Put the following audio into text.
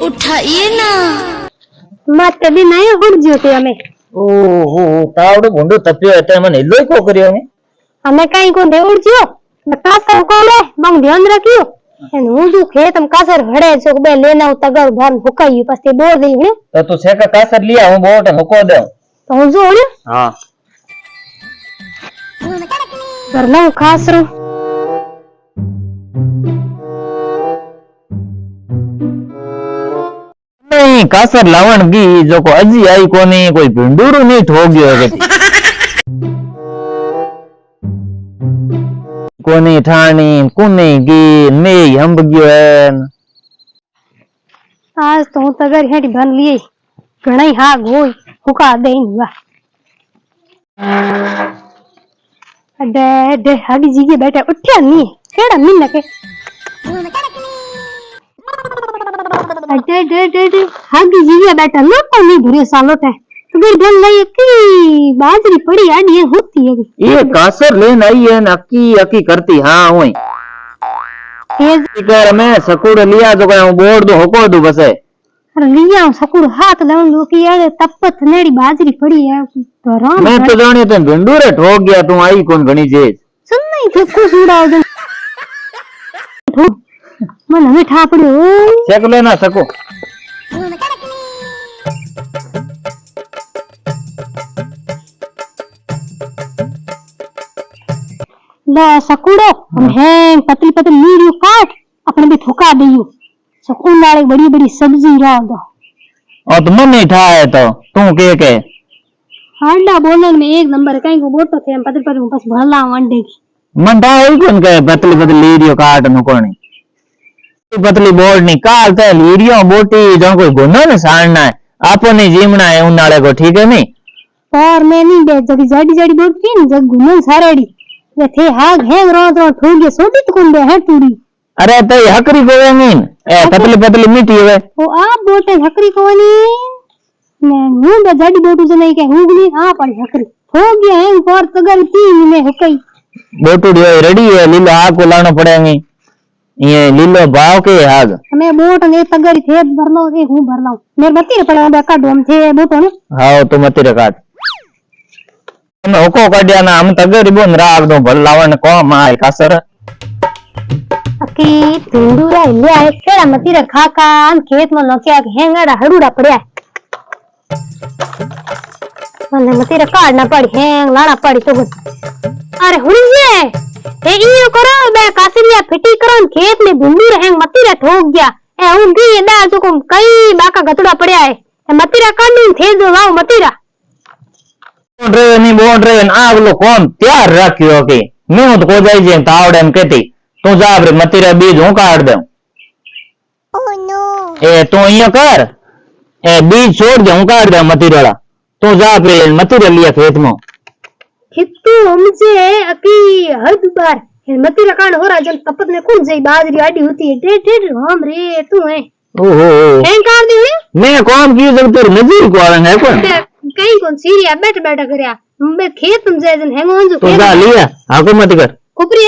उठाइए ना मत भी नहीं उड़ जियो ते हमें ओहो तावड़ो भोंडो तप्यो એટલે મને હિલોય કો કર્યો ને हमें कहीं को दे उड़ जियो कासर को ले बंग ध्यान रखियो एन हूं जो खेत में कासर हड़े जो बे लेना तगर भन हुकाई पछे बोर दई ने તો તું સેકા કાસર લીયા હું બોટ મૂકો દઉં तो हूं जो ने હા करना कासर नहीं कासर लावण गी जो को अजी आई कोनी कोई भिंडूरू नहीं ठोग्यो है कोनी ठाणी कोनी गी ने हंब गयो है आज तो तगर हेडी भन लिए घणई हाग होई हुका देई हुआ अडे अडे हागी जीगे बैठा उठ्या नहीं केड़ा मिन के अडे अडे अडे हागी जीगे बैठा ना को नहीं भरे सालोट है तगर भन नहीं की बाजरी पड़ी आडी होती है ये कासर लेन आई है अकी अकी करती हां होई तेज कर मैं सकुड़ लिया जो का बोर्ड दो होको दो बस अरे लिया सकुड़ हाथ लाऊं लो की यार तपत नेड़ी बाजरी पड़ी है भरा मैं तो जाने तो भिंडूरे ठोक गया तू आई कौन घणी जेज सुन नहीं तो कुछ उड़ाओ दे मन हमें ठापड़ो चेक लेना सको ला सकुड़ो है पतली पतली लीडियो काट अपने भी ठोका दियो सकुड़ नाले बड़ी बड़ी सब्जी रा दो और तो मन नहीं था है तो तू के हांडा बोलने में एक नंबर कहीं को बोटो थे पतली पतली बस भला वंडे की मन था ही कौन के पतली पतली लीडियो काट नु कोनी पतली बोर्ड नी काल ते लीडियो बोटी जो कोई गुनो ने साड़ना है आपो नहीं जीमना है उनाले को ठीक है नहीं और मैं नहीं बे जड़ी जड़ी जड़ी बोटी न जग गुनो सारेड़ी वे थे हाग हैंग रोत रोत ठोगे सोटी तो कौन बे है टूड़ी अरे तो हकरी गोवेंगी ए पतली पतली मीठी है वो आप बोटे हकरी कोनी मैं हूं बे जड़ी बोटू से नहीं के हुगनी आ पड़ी हकरी हो गया है पर तगर तीन में हुकई बोटू रेडी है लीलो आग को लानो पड़ेगी ये लीलो भाव के आग हमें बोट ने तगर थे भरलो ए हूं भरलो मेरे बत्ती पड़ा बे का डोम थे बोटो ने हां तो मत रे काट हम होको काड्या ना हम तगर बोन राग दो भल लावण को माय कासर अकी भिंडूरा ले आए केड़ा मती रे खाका हम खेत में नोकिया हेंगड़ा हड़ूड़ा पड़या मने मती रे काट ना पड़ी हेंग लाना पड़ी तो अरे हुणिए ए इयो करो बे कासरिया फिटी करो खेत में भिंडूर हेंग मती रे ठोक गया ए उंगी दा जो को कई बाका गतड़ा पड़या है मती रे काडू थे जो लाओ मती रा बोल रहे आग लो कौन तैयार रखियो के मैं तो को जाई जे तावड़े में कहती तू जा रे मतीरा बीज हूं काट दे ओह नो ए तू इयो कर ए बीज छोड़ दे हूं काट दे मतीरा तू जा रे मतीरा लिया खेत में खित्तू हमसे अकी हद बार मतीरा कांड हो रहा जल तपत में कौन जाई बाजरी आडी होती है डेढ़ डेढ़ हम रे तू है ओहो हैं काट दे मैं कौन की जब तेरे नजर को आ है कौन कहीं कौन सीरिया बैठ बैठा करया मैं खेत में जाए जन हैंगो जो तो जा लिया आको मत कर ऊपरी